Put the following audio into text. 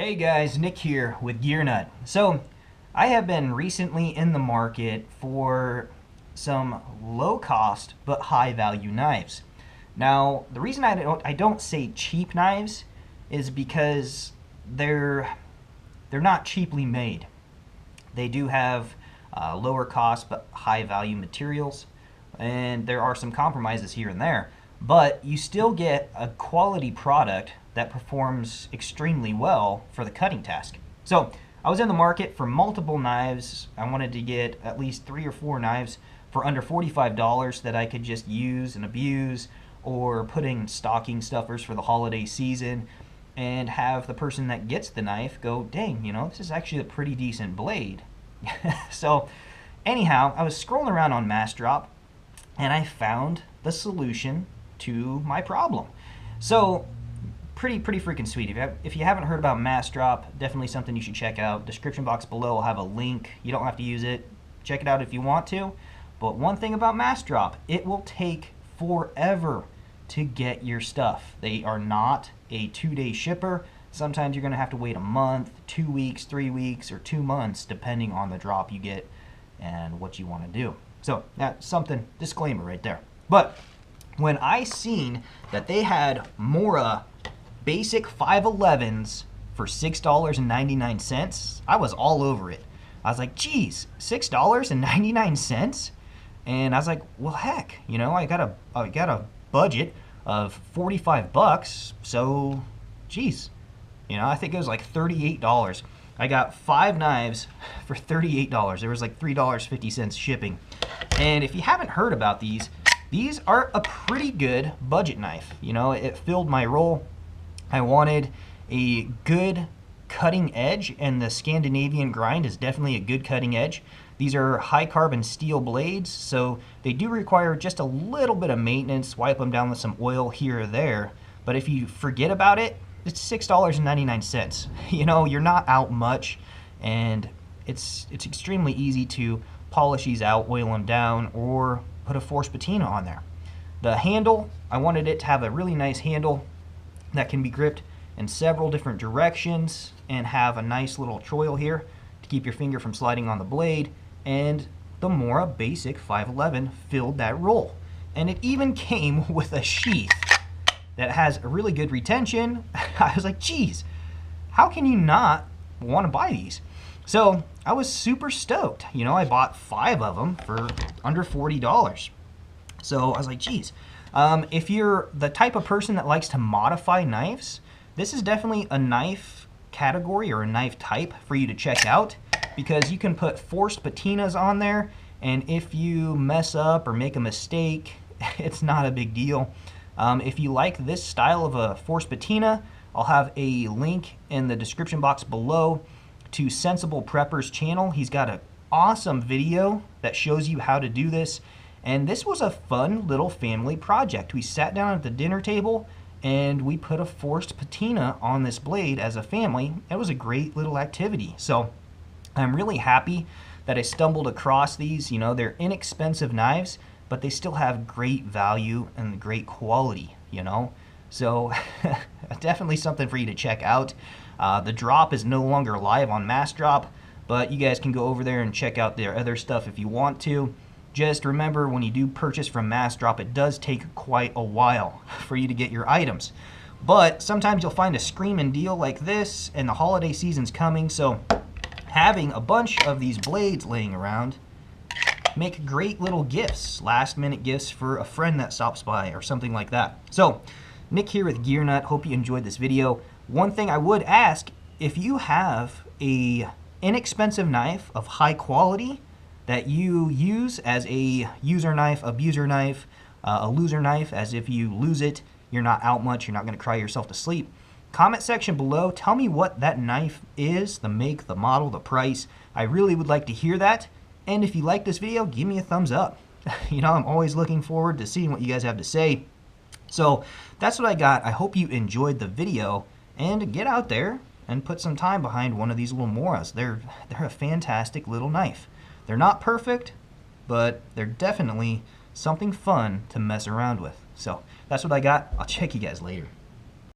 Hey guys, Nick here with GearNut. So, I have been recently in the market for some low-cost but high-value knives. Now, the reason I don't say cheap knives is because they're not cheaply made. They do have lower cost but high-value materials, and there are some compromises here and there. But you still get a quality product that performs extremely well for the cutting task. So I was in the market for multiple knives. I wanted to get at least 3 or 4 knives for under $45 that I could just use and abuse, or put in stocking stuffers for the holiday season, and have the person that gets the knife go, dang, you know, this is actually a pretty decent blade. So anyhow, I was scrolling around on Massdrop and I found the solution to my problem. So pretty freaking sweet. If you haven't heard about Massdrop, definitely something you should check out. Description box below will have a link. You don't have to use it. Check it out if you want to. But one thing about Massdrop, it will take forever to get your stuff. They are not a 2-day shipper. Sometimes you're going to have to wait a month, 2 weeks, 3 weeks, or 2 months, depending on the drop you get and what you want to do. So that's something, disclaimer right there. But when I seen that they had Maura Basic 511s for $6.99, I was all over it. I was like, geez, $6.99? And I was like, well, heck, you know, I got a budget of $45, so geez, you know, I think it was like $38. I got 5 knives for $38. There was like $3.50 shipping. And if you haven't heard about these are a pretty good budget knife. You know, it filled my role. I wanted a good cutting edge, and the Scandinavian Grind is definitely a good cutting edge. These are high carbon steel blades, so they do require just a little bit of maintenance, wipe them down with some oil here or there. But if you forget about it, it's $6.99. You know, you're not out much, and it's extremely easy to polish these out, oil them down, or put a forced patina on there. The handle, I wanted it to have a really nice handle that can be gripped in several different directions and have a nice little choil here to keep your finger from sliding on the blade. And the Maura Basic 511 filled that role. And it even came with a sheath that has a really good retention. I was like, geez, how can you not want to buy these? So I was super stoked. You know, I bought 5 of them for under $40. So I was like, geez, if you're the type of person that likes to modify knives, this is definitely a knife category or a knife type for you to check out, because you can put forced patinas on there, and if you mess up or make a mistake, it's not a big deal. If you like this style of a forced patina, I'll have a link in the description box below to Sensible Prepper's channel. He's got an awesome video that shows you how to do this, and this was a fun little family project. We sat down at the dinner table and we put a forced patina on this blade as a family. It was a great little activity. So I'm really happy that I stumbled across these. You know, they're inexpensive knives, but they still have great value and great quality, you know. So definitely something for you to check out. The drop is no longer live on Massdrop, but you guys can go over there and check out their other stuff if you want to. Just remember, when you do purchase from Massdrop, it does take quite a while for you to get your items. But sometimes you'll find a screaming deal like this, and the holiday season's coming, so having a bunch of these blades laying around make great little gifts, last-minute gifts for a friend that stops by or something like that. So Nick here with GearNut. Hope you enjoyed this video. One thing I would ask, if you have a inexpensive knife of high quality that you use as a user knife, abuser knife, a loser knife, as if you lose it, you're not out much, you're not going to cry yourself to sleep, comment section below, tell me what that knife is, the make, the model, the price. I really would like to hear that. And if you like this video, give me a thumbs up. You know, I'm always looking forward to seeing what you guys have to say. So that's what I got. I hope you enjoyed the video, and get out there and put some time behind one of these little Mauras. They're a fantastic little knife. They're not perfect, but they're definitely something fun to mess around with. So that's what I got. I'll check you guys later.